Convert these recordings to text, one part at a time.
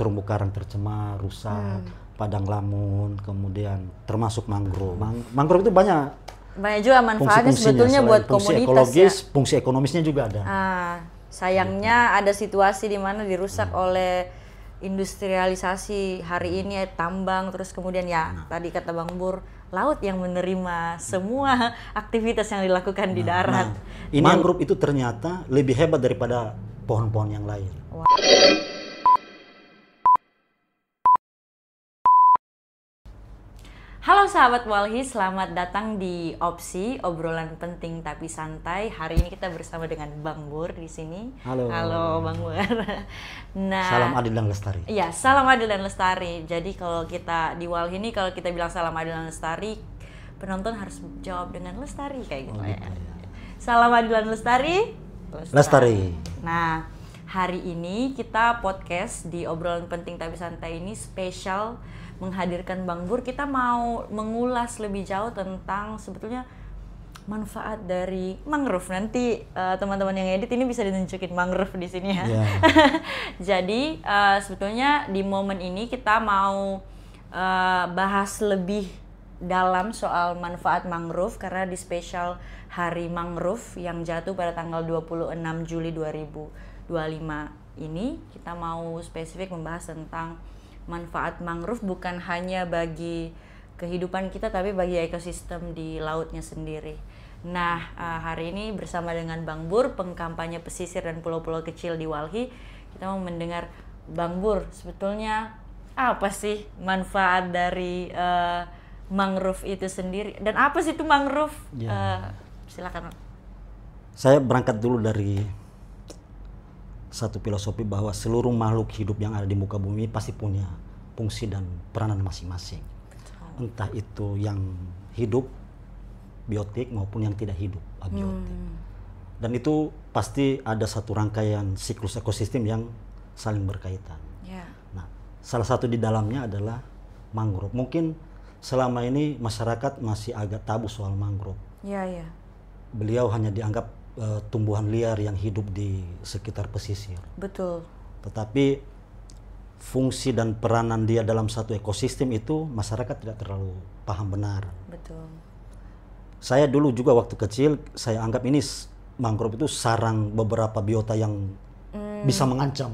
terumbu karang tercemar, rusak, padang lamun, kemudian termasuk mangrove. Mangrove itu banyak juga manfaatnya sebetulnya buat fungsi komunitas ekologis, ya. fungsi ekonomisnya juga ada. Sayangnya ada situasi di mana dirusak oleh industrialisasi hari ini, tambang, terus kemudian tadi kata Bang Bur, laut yang menerima semua aktivitas yang dilakukan di darat. Ini mangrove itu ternyata lebih hebat daripada pohon-pohon yang lain. Halo sahabat Walhi, selamat datang di Opsi, obrolan penting tapi santai. Hari ini kita bersama dengan Bang Bur di sini. Halo Bang Bur. Nah, salam adil dan lestari. Iya, salam adil dan lestari. Jadi kalau kita di Walhi ini, kalau kita bilang salam adil dan lestari, penonton harus jawab dengan lestari kayak gitu ya. Salam adil dan lestari. Lestari. Nah, hari ini kita podcast di obrolan penting tapi santai ini spesial menghadirkan Bang Bur. Kita mau mengulas lebih jauh tentang sebetulnya manfaat dari mangrove. Nanti teman-teman yang edit ini bisa ditunjukin mangrove di sini ya. Yeah. Jadi sebetulnya di momen ini kita mau bahas lebih dalam soal manfaat mangrove karena di spesial Hari Mangrove yang jatuh pada tanggal 26 Juli 2025 ini kita mau spesifik membahas tentang manfaat mangrove bukan hanya bagi kehidupan kita tapi bagi ekosistem di lautnya sendiri. Nah, hari ini bersama dengan Bang Bur, pengkampanye pesisir dan pulau-pulau kecil di Walhi, kita mau mendengar Bang Bur, sebetulnya apa sih manfaat dari mangrove itu sendiri dan apa sih itu mangrove? Silakan. Saya berangkat dulu dari satu filosofi bahwa seluruh makhluk hidup yang ada di muka bumi pasti punya fungsi dan peranan masing-masing. Entah itu yang hidup, biotik, maupun yang tidak hidup, abiotik. Dan itu pasti ada satu rangkaian siklus ekosistem yang saling berkaitan. Nah, salah satu di dalamnya adalah mangrove. Mungkin selama ini masyarakat masih agak tabu soal mangrove. Beliau hanya dianggap tumbuhan liar yang hidup di sekitar pesisir. Betul. Tetapi fungsi dan peranan dia dalam satu ekosistem itu masyarakat tidak terlalu paham benar. Betul. Saya dulu juga waktu kecil saya anggap ini mangrove itu sarang beberapa biota yang bisa mengancam.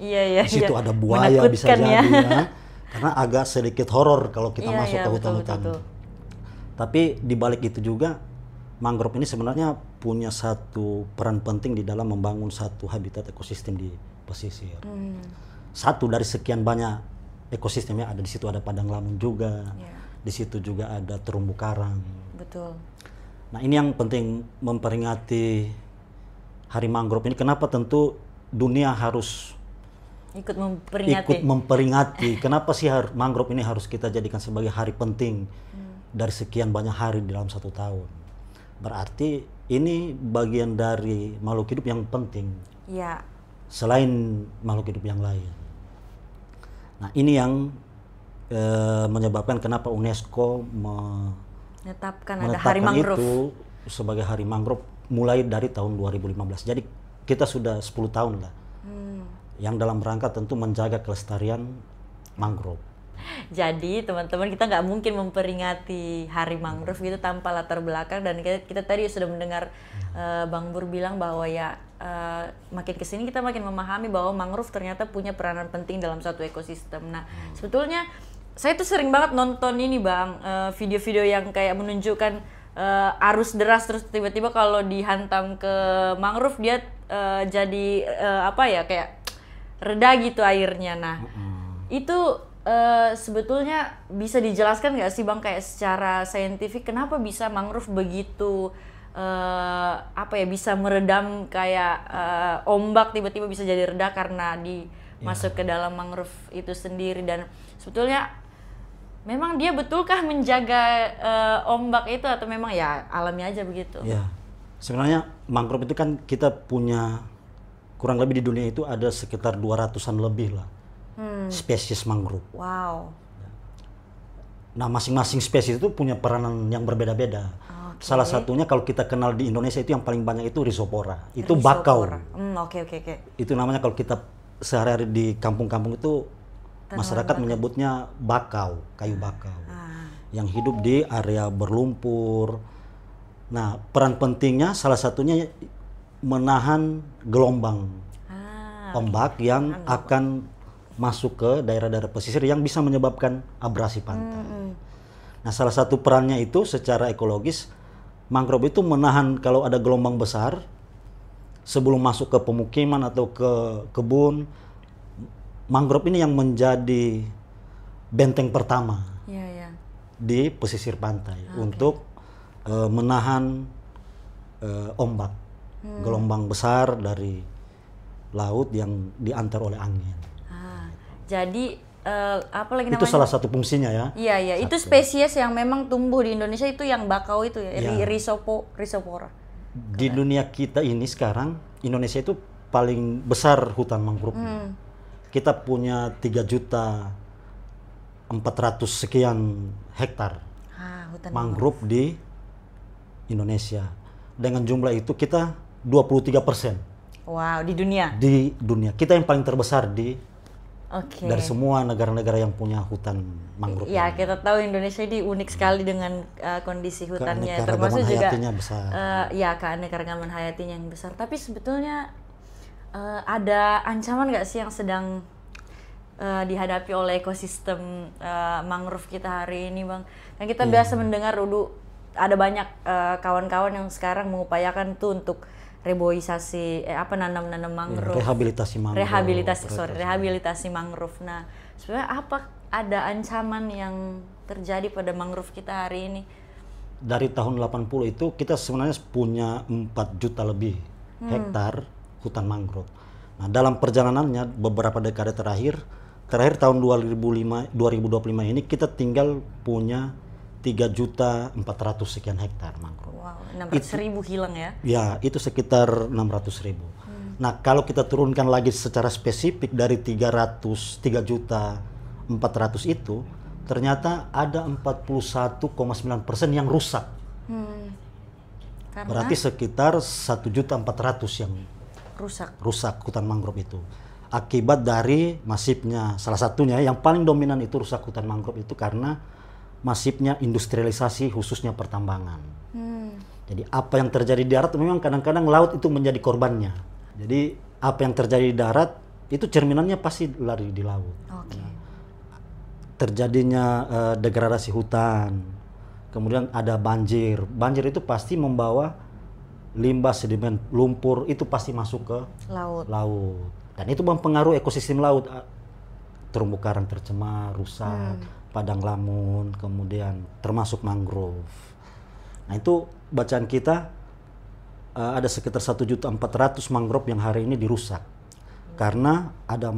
Iya. Di situ ada buaya bisa jadi ya. Karena agak sedikit horor kalau kita masuk ke hutan-hutan. Tapi di balik itu juga mangrove ini sebenarnya punya satu peran penting di dalam membangun satu habitat ekosistem di pesisir. Satu dari sekian banyak ekosistemnya ada di situ, ada padang lamun juga, di situ juga ada terumbu karang. Betul. Nah, ini yang penting memperingati Hari Mangrove ini. Kenapa tentu dunia harus ikut memperingati? Kenapa sih mangrove ini harus kita jadikan sebagai hari penting dari sekian banyak hari dalam satu tahun? Berarti ini bagian dari makhluk hidup yang penting selain makhluk hidup yang lain. Nah, ini yang menyebabkan kenapa UNESCO menetapkan ada Hari Mangrove itu sebagai Hari Mangrove mulai dari tahun 2015. Jadi kita sudah 10 tahun lah yang dalam rangka tentu menjaga kelestarian mangrove. Jadi teman-teman, kita nggak mungkin memperingati Hari Mangrove itu tanpa latar belakang, dan kita tadi sudah mendengar Bang Bur bilang bahwa makin kesini kita makin memahami bahwa mangrove ternyata punya peranan penting dalam satu ekosistem. Nah, sebetulnya saya tuh sering banget nonton ini Bang, video-video yang kayak menunjukkan arus deras terus tiba-tiba kalau dihantam ke mangrove dia jadi kayak reda gitu airnya. Nah, itu sebetulnya bisa dijelaskan nggak sih Bang, kayak secara saintifik kenapa bisa mangrove begitu bisa meredam kayak ombak tiba-tiba bisa jadi reda karena masuk ke dalam mangrove itu sendiri, dan sebetulnya memang dia betulkah menjaga ombak itu atau memang ya alami aja begitu? Ya, sebenarnya mangrove itu kan kita punya kurang lebih di dunia itu ada sekitar 200-an lebih lah spesies mangrove. Wow. Nah, masing-masing spesies itu punya peranan yang berbeda-beda. Salah satunya kalau kita kenal di Indonesia itu yang paling banyak itu Rhizopora. Itu bakau. Oke. Itu namanya kalau kita sehari-hari di kampung-kampung itu Masyarakat menyebutnya bakau, kayu bakau. Ah. Yang hidup di area berlumpur. Nah, peran pentingnya salah satunya menahan gelombang ombak yang akan masuk ke daerah-daerah pesisir yang bisa menyebabkan abrasi pantai. Nah, salah satu perannya itu secara ekologis, mangrove itu menahan kalau ada gelombang besar sebelum masuk ke pemukiman atau ke kebun. Mangrove ini yang menjadi benteng pertama di pesisir pantai untuk menahan ombak, gelombang besar dari laut yang diantar oleh angin. Jadi apa lagi namanya? Itu salah satu fungsinya ya. Iya, itu spesies yang memang tumbuh di Indonesia itu yang bakau itu ya, Rhizopora. Di dunia kita ini sekarang, Indonesia itu paling besar hutan mangrove. Kita punya 3.400.000 sekian hektar Hutan mangrove di Indonesia. Dengan jumlah itu kita 23%. Wow, di dunia? Di dunia. Kita yang paling terbesar dari semua negara-negara yang punya hutan mangrove. Ya, kita tahu Indonesia ini unik sekali dengan kondisi hutannya, termasuk juga besar. Keanekaragaman hayatinya yang besar. Tapi sebetulnya ada ancaman nggak sih yang sedang dihadapi oleh ekosistem mangrove kita hari ini, Bang? Kan kita biasa mendengar dulu ada banyak kawan-kawan yang sekarang mengupayakan tuh untuk reboisasi nanam mangrove. Rehabilitasi mangrove. Rehabilitasi mangrove. Nah, sebenarnya apa ada ancaman yang terjadi pada mangrove kita hari ini? Dari tahun 80 itu kita sebenarnya punya 4 juta lebih hektar hutan mangrove. Nah, dalam perjalanannya beberapa dekade terakhir tahun 2025 ini kita tinggal punya 3.400.000 sekian hektar mangrove. Wow, 600.000 hilang ya? Ya, itu sekitar 600.000. Nah, kalau kita turunkan lagi secara spesifik dari 3.400.000 itu, ternyata ada 41,9% yang rusak. Berarti sekitar 1.400.000 yang rusak hutan mangrove itu. Akibat dari masifnya, salah satunya yang paling dominan itu rusak hutan mangrove itu karena masifnya industrialisasi khususnya pertambangan. Jadi apa yang terjadi di darat memang kadang-kadang laut itu menjadi korbannya. Jadi apa yang terjadi di darat itu cerminannya pasti lari di laut. Terjadinya degradasi hutan, kemudian ada banjir. Banjir itu pasti membawa limbah, sedimen, lumpur itu pasti masuk ke laut. Dan itu mempengaruhi ekosistem laut. Terumbu karang tercemar, rusak, padang lamun, kemudian termasuk mangrove. Nah, itu bacaan kita ada sekitar 1.400.000 mangrove yang hari ini dirusak. Karena ada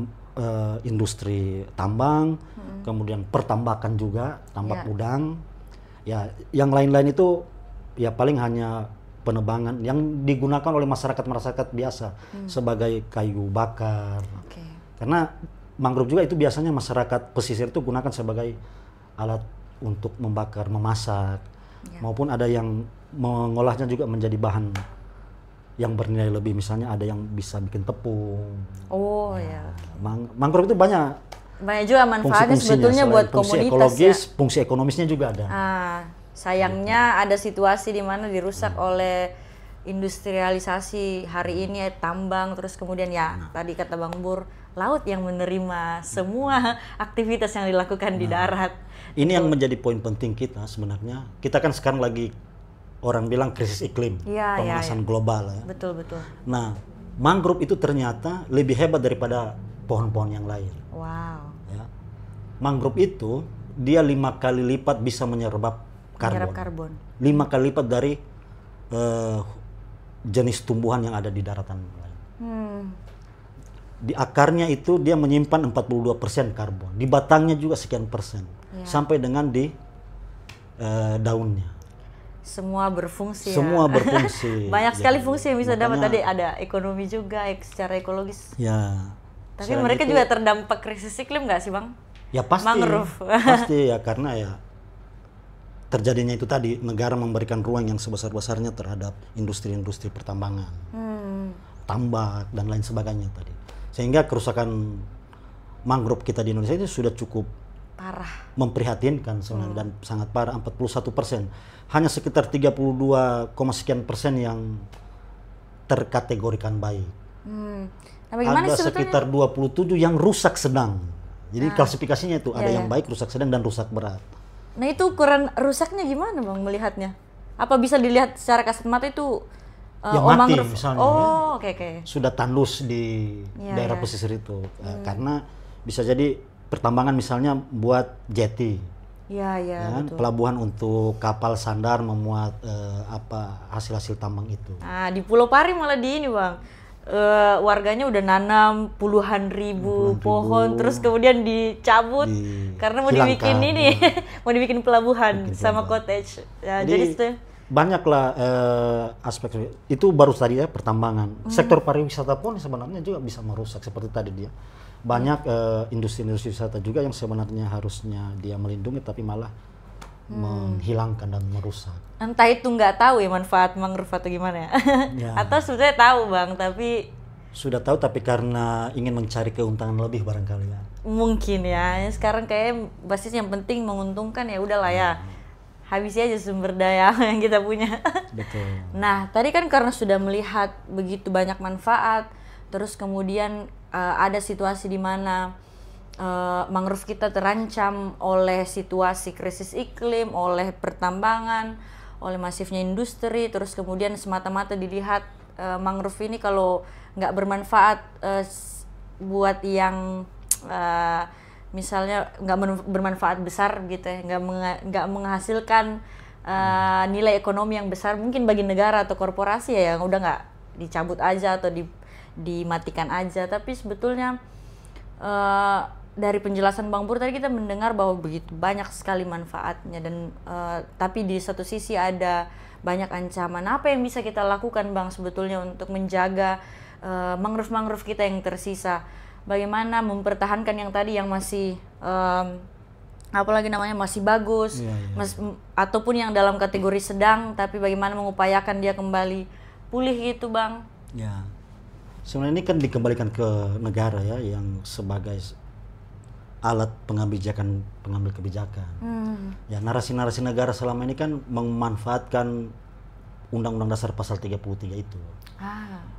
industri tambang, kemudian pertambakan juga, tambak udang. Ya, yang lain-lain itu ya paling hanya penebangan yang digunakan oleh masyarakat biasa sebagai kayu bakar. Karena mangrove juga itu biasanya masyarakat pesisir itu gunakan sebagai alat untuk membakar, memasak, maupun ada yang mengolahnya juga menjadi bahan yang bernilai lebih, misalnya ada yang bisa bikin tepung. Mangrove itu banyak juga manfaatnya sebetulnya buat fungsi komunitas ekologis, fungsi ekonomisnya juga ada. Sayangnya ada situasi di mana dirusak oleh industrialisasi hari ini, tambang, terus kemudian tadi kata Bang Bur, laut yang menerima semua aktivitas yang dilakukan di darat. Ini yang menjadi poin penting kita sebenarnya. Kita kan sekarang lagi orang bilang krisis iklim, pemanasan global ya. Betul. Nah, mangrove itu ternyata lebih hebat daripada pohon-pohon yang lain. Wow. Ya. Mangrove itu dia 5 kali lipat bisa menyerap karbon. 5 kali lipat dari jenis tumbuhan yang ada di daratan lain. Di akarnya itu dia menyimpan 42% karbon. Di batangnya juga sekian persen. Sampai dengan di daunnya. Semua berfungsi. Banyak sekali fungsi yang bisa dapat. Tadi ada ekonomi juga, secara ekologis. Ya. Tapi mereka juga terdampak krisis iklim nggak sih, Bang? Ya pasti. Mangrove. Pasti ya, karena ya terjadinya itu tadi negara memberikan ruang yang sebesar-besarnya terhadap industri-industri pertambangan, tambak dan lain sebagainya tadi, sehingga kerusakan mangrove kita di Indonesia itu sudah cukup Parah. memprihatinkan sebenarnya dan sangat parah, 41%. Hanya sekitar 32, sekian persen yang terkategorikan baik. Nah, bagaimana Ada sebetulnya? sekitar 27 yang rusak sedang. Jadi klasifikasinya itu ada yang baik, rusak sedang, dan rusak berat. Nah, itu ukuran rusaknya gimana Bang melihatnya? Apa bisa dilihat secara kasat mata itu Yang mati mangrove? misalnya, Oh, oke. Sudah tandus di daerah pesisir itu. Karena bisa jadi pertambangan misalnya buat jetty, Iya, kan? betul. Pelabuhan untuk kapal sandar memuat hasil-hasil tambang itu. Nah, di Pulau Pari malah di ini Bang, warganya udah nanam puluhan ribu pohon, terus kemudian dicabut karena mau dibikin Dihilangkan, ini, mau dibikin pelabuhan sama cottage. Ya, jadi itu banyaklah aspek itu baru tadi ya pertambangan. Sektor pariwisata pun sebenarnya juga bisa merusak seperti tadi dia. Banyak industri-industri wisata juga yang sebenarnya harusnya dia melindungi tapi malah menghilangkan dan merusak. entah itu nggak tahu ya manfaat mangrove atau gimana ya. Ya. Atau sebetulnya tahu Bang, tapi Sudah tahu tapi karena ingin mencari keuntungan lebih barangkali ya. mungkin ya sekarang kayak basis yang penting menguntungkan, ya udahlah ya. Habisi aja sumber daya yang kita punya. Betul. Nah, tadi kan karena sudah melihat begitu banyak manfaat, terus kemudian ada situasi di mana mangrove kita terancam oleh situasi krisis iklim, oleh pertambangan, oleh masifnya industri, terus kemudian semata-mata dilihat mangrove ini kalau nggak bermanfaat buat yang misalnya nggak bermanfaat besar gitu ya, nggak menghasilkan nilai ekonomi yang besar mungkin bagi negara atau korporasi ya, yang udah nggak dicabut aja atau dimatikan aja. Tapi sebetulnya dari penjelasan Bang Pur tadi kita mendengar bahwa begitu banyak sekali manfaatnya dan tapi di satu sisi ada banyak ancaman. Apa yang bisa kita lakukan Bang sebetulnya untuk menjaga mangrove-mangrove kita yang tersisa? Bagaimana mempertahankan yang tadi yang masih apalagi namanya masih bagus, ataupun yang dalam kategori sedang, tapi bagaimana mengupayakan dia kembali pulih gitu Bang? Ya, sebenarnya ini kan dikembalikan ke negara ya yang sebagai alat pengambil kebijakan. Ya, narasi-narasi negara selama ini kan memanfaatkan Undang-Undang Dasar Pasal 33 itu.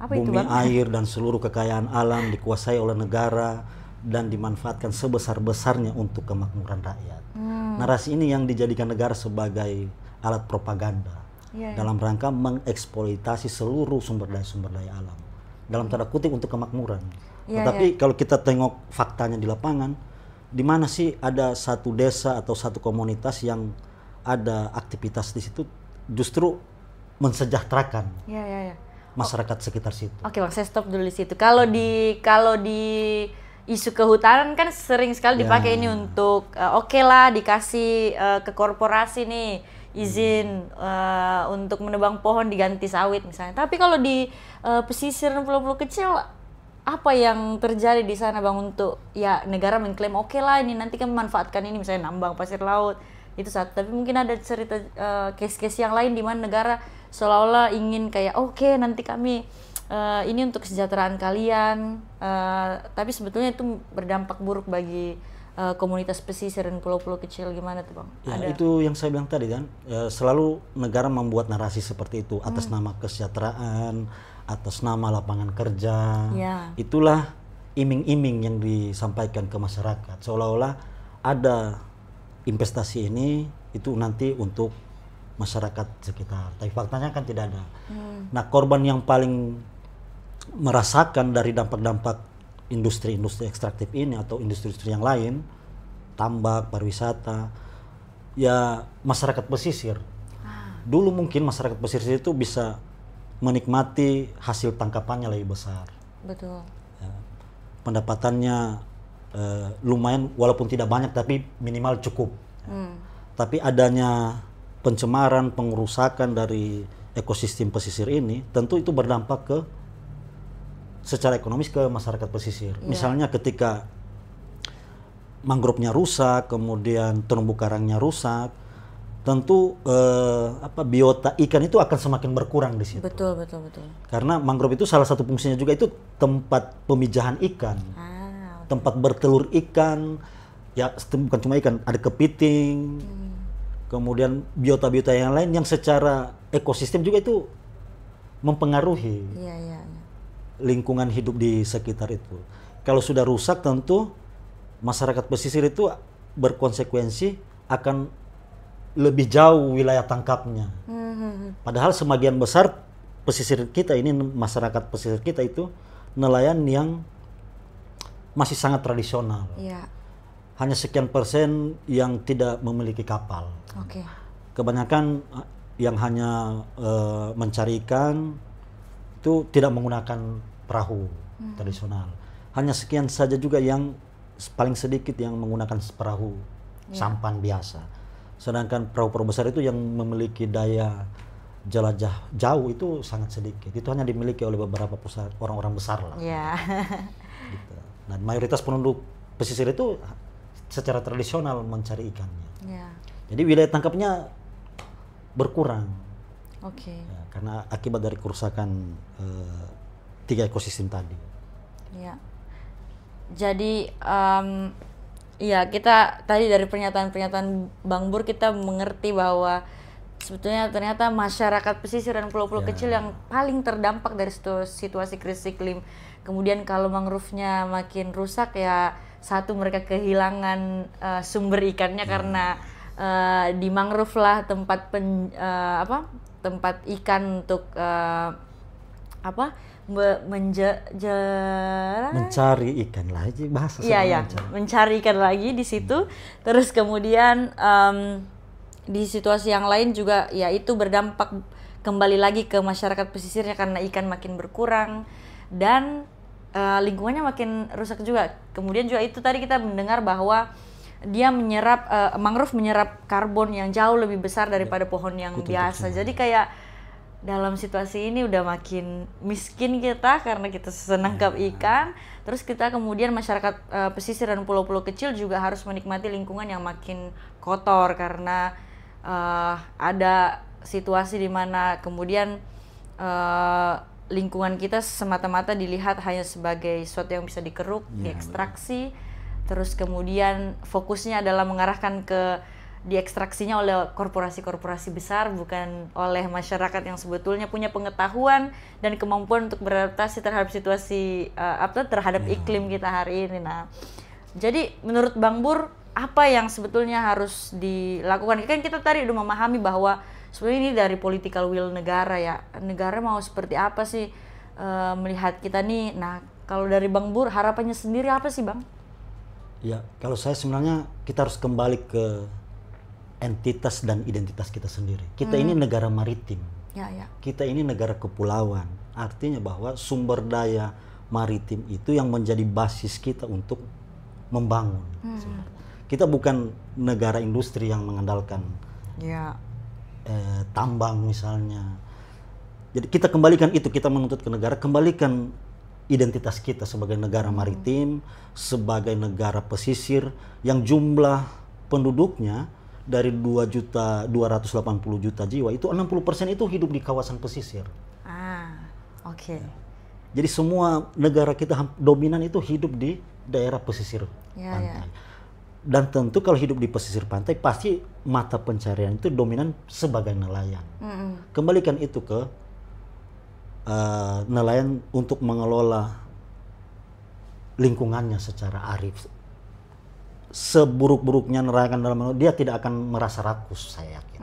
Apa itu Bumi, Bang? air, dan seluruh kekayaan alam dikuasai oleh negara dan dimanfaatkan sebesar-besarnya untuk kemakmuran rakyat. Narasi ini yang dijadikan negara sebagai alat propaganda dalam rangka mengeksploitasi seluruh sumber daya alam dalam tanda kutip untuk kemakmuran. Tetapi kalau kita tengok faktanya di lapangan, di mana sih ada satu desa atau satu komunitas yang ada aktivitas di situ justru mensejahterakan masyarakat sekitar situ. Oke Bang, saya stop dulu di situ. Kalau di isu kehutanan kan sering sekali dipakai ini untuk oke lah dikasih ke korporasi nih izin untuk menebang pohon diganti sawit misalnya. Tapi kalau di pesisir dan pulau-pulau kecil, apa yang terjadi di sana Bang untuk ya negara mengklaim oke lah ini nanti kan memanfaatkan ini misalnya nambang pasir laut itu satu, tapi mungkin ada cerita case-case yang lain di mana negara seolah-olah ingin kayak oke nanti kami ini untuk kesejahteraan kalian, tapi sebetulnya itu berdampak buruk bagi komunitas pesisir dan pulau-pulau kecil. Gimana tuh Bang? Ya, itu yang saya bilang tadi kan, selalu negara membuat narasi seperti itu atas nama kesejahteraan, atas nama lapangan kerja. Itulah iming-iming yang disampaikan ke masyarakat, seolah-olah ada investasi ini itu nanti untuk masyarakat sekitar, tapi faktanya kan tidak ada. Nah, korban yang paling merasakan dari dampak-dampak industri-industri ekstraktif ini atau industri-industri yang lain, tambak, pariwisata, ya masyarakat pesisir. Dulu mungkin masyarakat pesisir itu bisa menikmati hasil tangkapannya lebih besar. Betul. Ya, pendapatannya lumayan, walaupun tidak banyak tapi minimal cukup. Tapi adanya pencemaran, pengerusakan dari ekosistem pesisir ini tentu itu berdampak ke secara ekonomis ke masyarakat pesisir. Misalnya ketika mangrove-nya rusak, kemudian terumbu karangnya rusak, tentu biota ikan itu akan semakin berkurang di situ. Betul. Karena mangrove itu salah satu fungsinya juga itu tempat pemijahan ikan. tempat bertelur ikan, ya bukan cuma ikan, ada kepiting, kemudian biota-biota yang lain yang secara ekosistem juga itu mempengaruhi lingkungan hidup di sekitar itu. Kalau sudah rusak tentu masyarakat pesisir itu berkonsekuensi akan lebih jauh wilayah tangkapnya. Padahal sebagian besar pesisir kita ini, masyarakat pesisir kita itu nelayan yang masih sangat tradisional. Hanya sekian persen yang tidak memiliki kapal. Kebanyakan yang hanya mencari ikan itu tidak menggunakan perahu tradisional. Hanya sekian saja juga yang paling sedikit yang menggunakan perahu sampan biasa. Sedangkan perahu-perahu besar itu yang memiliki daya jelajah jauh itu sangat sedikit. Itu hanya dimiliki oleh beberapa orang-orang besar lah. Gitu. Nah, mayoritas penduduk pesisir itu secara tradisional mencari ikannya. Jadi wilayah tangkapnya berkurang. Ya, karena akibat dari kerusakan 3 ekosistem tadi. Jadi ya kita tadi dari pernyataan-pernyataan Bang Bur kita mengerti bahwa sebetulnya ternyata masyarakat pesisir dan pulau-pulau kecil yang paling terdampak dari situasi krisis iklim. Kemudian kalau mangrove-nya makin rusak ya satu mereka kehilangan sumber ikannya karena di mangrove lah tempat tempat ikan untuk mencari ikan lagi bahasa mencari ikan lagi di situ. Terus kemudian di situasi yang lain juga ya itu berdampak kembali lagi ke masyarakat pesisirnya karena ikan makin berkurang dan lingkungannya makin rusak juga. Kemudian juga itu tadi kita mendengar bahwa dia menyerap mangrove menyerap karbon yang jauh lebih besar daripada pohon yang biasa. Jadi kayak dalam situasi ini udah makin miskin kita karena kita senangkap ikan. Terus kita kemudian masyarakat pesisir dan pulau-pulau kecil juga harus menikmati lingkungan yang makin kotor karena ada situasi di mana kemudian lingkungan kita semata-mata dilihat hanya sebagai sesuatu yang bisa dikeruk, diekstraksi. Terus kemudian fokusnya adalah mengarahkan ke diekstraksinya oleh korporasi-korporasi besar, bukan oleh masyarakat yang sebetulnya punya pengetahuan dan kemampuan untuk beradaptasi terhadap situasi terhadap iklim kita hari ini. Nah, jadi menurut Bang Bur apa yang sebetulnya harus dilakukan? Kan kita tadi udah memahami bahwa sebenarnya ini dari political will negara ya. Negara mau seperti apa sih melihat kita nih? Nah, kalau dari Bang Bur harapannya sendiri apa sih, Bang? Ya, kalau saya sebenarnya kita harus kembali ke entitas dan identitas kita sendiri. Kita ini negara maritim. Kita ini negara kepulauan. Artinya bahwa sumber daya maritim itu yang menjadi basis kita untuk membangun. Kita bukan negara industri yang mengandalkan tambang misalnya. Jadi kita kembalikan itu, kita menuntut ke negara, kembalikan identitas kita sebagai negara maritim, sebagai negara pesisir yang jumlah penduduknya dari 2.280.000.000 jiwa itu 60% itu hidup di kawasan pesisir. Jadi semua negara kita dominan itu hidup di daerah pesisir pantai. Dan tentu kalau hidup di pesisir pantai pasti mata pencarian itu dominan sebagai nelayan. Kembalikan itu ke nelayan untuk mengelola lingkungannya secara arif. Seburuk-buruknya nelayan dalam dia tidak akan merasa rakus, saya yakin.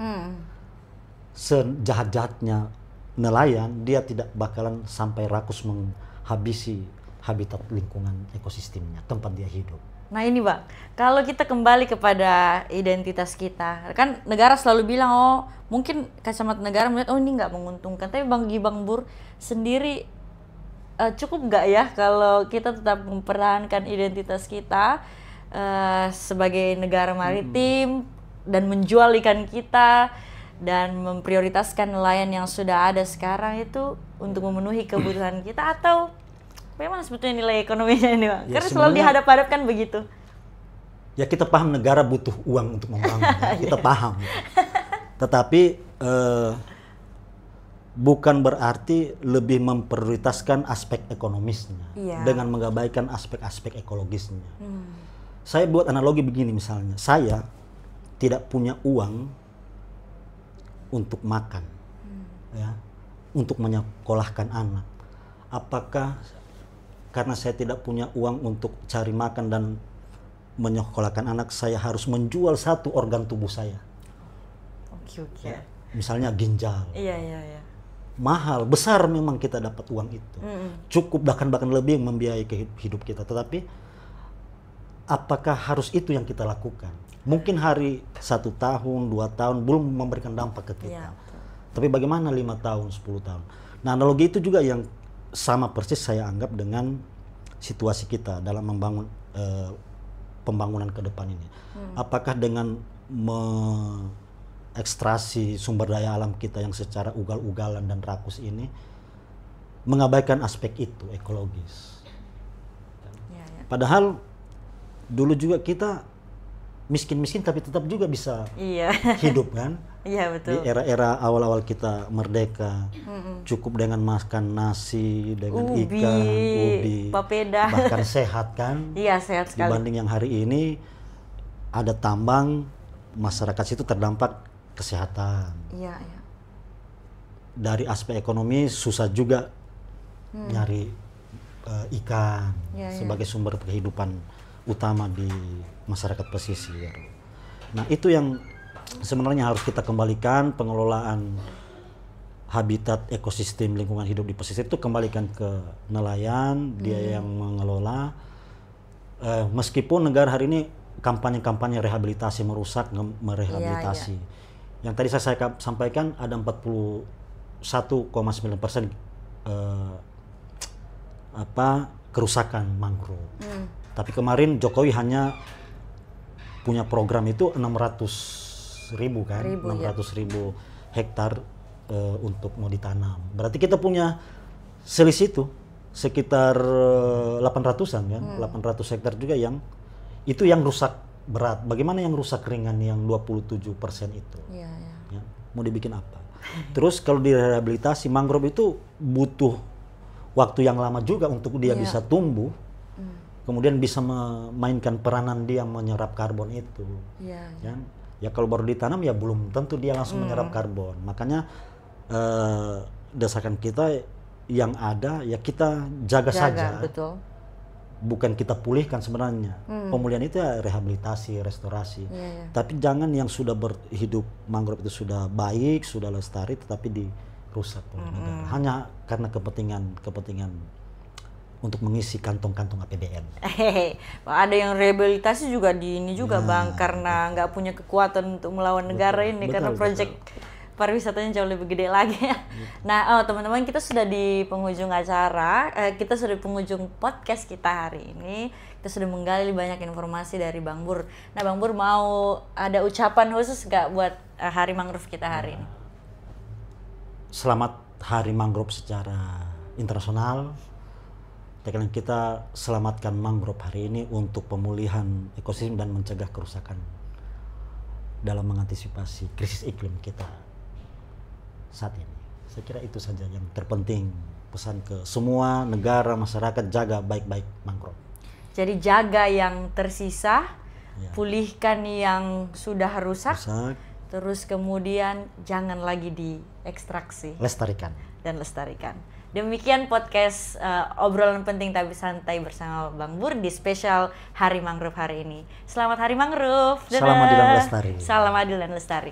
Sejahat-jahatnya nelayan dia tidak bakalan sampai rakus menghabisi habitat lingkungan ekosistemnya, tempat dia hidup. Nah ini Bang, kalau kita kembali kepada identitas kita, kan negara selalu bilang mungkin kacamata negara melihat ini nggak menguntungkan, tapi bagi Bang Bur sendiri cukup nggak ya kalau kita tetap mempertahankan identitas kita sebagai negara maritim dan menjual ikan kita dan memprioritaskan nelayan yang sudah ada sekarang itu untuk memenuhi kebutuhan kita, atau bagaimana sebetulnya nilai ekonominya ini Bang? Karena selalu dihadap-hadapkan begitu. Ya kita paham negara butuh uang untuk membangun, kita paham. Tetapi bukan berarti lebih memprioritaskan aspek ekonomisnya dengan mengabaikan aspek-aspek ekologisnya. Saya buat analogi begini misalnya, saya tidak punya uang untuk makan, ya, untuk menyekolahkan anak. Apakah karena saya tidak punya uang untuk cari makan dan menyekolahkan anak, saya harus menjual satu organ tubuh saya? Oke. Ya, misalnya ginjal. Iya. Mahal, besar memang kita dapat uang itu. Cukup bahkan lebih membiayai hidup kita. Tetapi apakah harus itu yang kita lakukan? Mungkin hari 1 tahun, 2 tahun belum memberikan dampak ke kita. Tapi bagaimana 5 tahun, 10 tahun? Nah, analogi itu juga yang sama persis saya anggap dengan situasi kita dalam membangun pembangunan ke depan ini. Apakah dengan ekstraksi sumber daya alam kita yang secara ugal-ugalan dan rakus ini mengabaikan aspek itu ekologis. Padahal dulu juga kita miskin-miskin tapi tetap juga bisa hidup kan. Iya, betul. Di era-era awal-awal kita merdeka, cukup dengan makan nasi, dengan ikan, ubi, papeda, bahkan sehat kan. Iya, sehat sekali. Dibanding yang hari ini ada tambang, masyarakat situ terdampak kesehatan. Iya. Dari aspek ekonomi susah juga nyari ikan sebagai sumber kehidupan utama di masyarakat pesisir. Nah, itu yang sebenarnya harus kita kembalikan, pengelolaan habitat ekosistem lingkungan hidup di pesisir itu kembalikan ke nelayan, dia yang mengelola. Meskipun negara hari ini kampanye-kampanye rehabilitasi merusak, merehabilitasi. Yang tadi saya sampaikan ada 41,9% kerusakan mangrove. Tapi kemarin Jokowi hanya punya program itu 600.000 kan, 600.000 hektar untuk mau ditanam. Berarti kita punya selisih itu sekitar 800-an kan, 800 hektar juga yang itu yang rusak berat. Bagaimana yang rusak ringan yang 27% itu? Ya, mau dibikin apa? Terus kalau direhabilitasi mangrove itu butuh waktu yang lama juga untuk dia bisa tumbuh. Kemudian bisa memainkan peranan dia menyerap karbon itu. Ya kalau baru ditanam ya belum tentu dia langsung menyerap karbon. Makanya desakan kita yang ada ya kita jaga saja. Betul. Bukan kita pulihkan sebenarnya. Pemulihan itu ya rehabilitasi, restorasi. Tapi jangan yang sudah berhidup mangrove itu sudah baik, sudah lestari, tetapi dirusak oleh negara. Hanya karena kepentingan untuk mengisi kantong-kantong APBN. Ada yang rehabilitasi juga di ini juga Bang, karena nggak punya kekuatan untuk melawan negara ini, karena proyek pariwisatanya jauh lebih gede lagi. Nah, teman-teman, kita sudah di penghujung acara, kita sudah di penghujung podcast kita hari ini. Kita sudah menggali banyak informasi dari Bang Bur. Nah, Bang Bur mau ada ucapan khusus nggak buat Hari Mangrove kita hari ini? Selamat Hari Mangrove secara internasional. Kita selamatkan mangrove hari ini untuk pemulihan ekosistem dan mencegah kerusakan dalam mengantisipasi krisis iklim kita saat ini. Saya kira itu saja yang terpenting, pesan ke semua negara, masyarakat, jaga baik-baik mangrove. Jadi jaga yang tersisa, pulihkan yang sudah rusak, terus kemudian jangan lagi diekstraksi. Lestarikan. Demikian podcast obrolan penting tapi santai bersama Bang Bur di spesial Hari Mangrove hari ini. Selamat Hari Mangrove. Salam adil dan lestari. Salam adil dan lestari.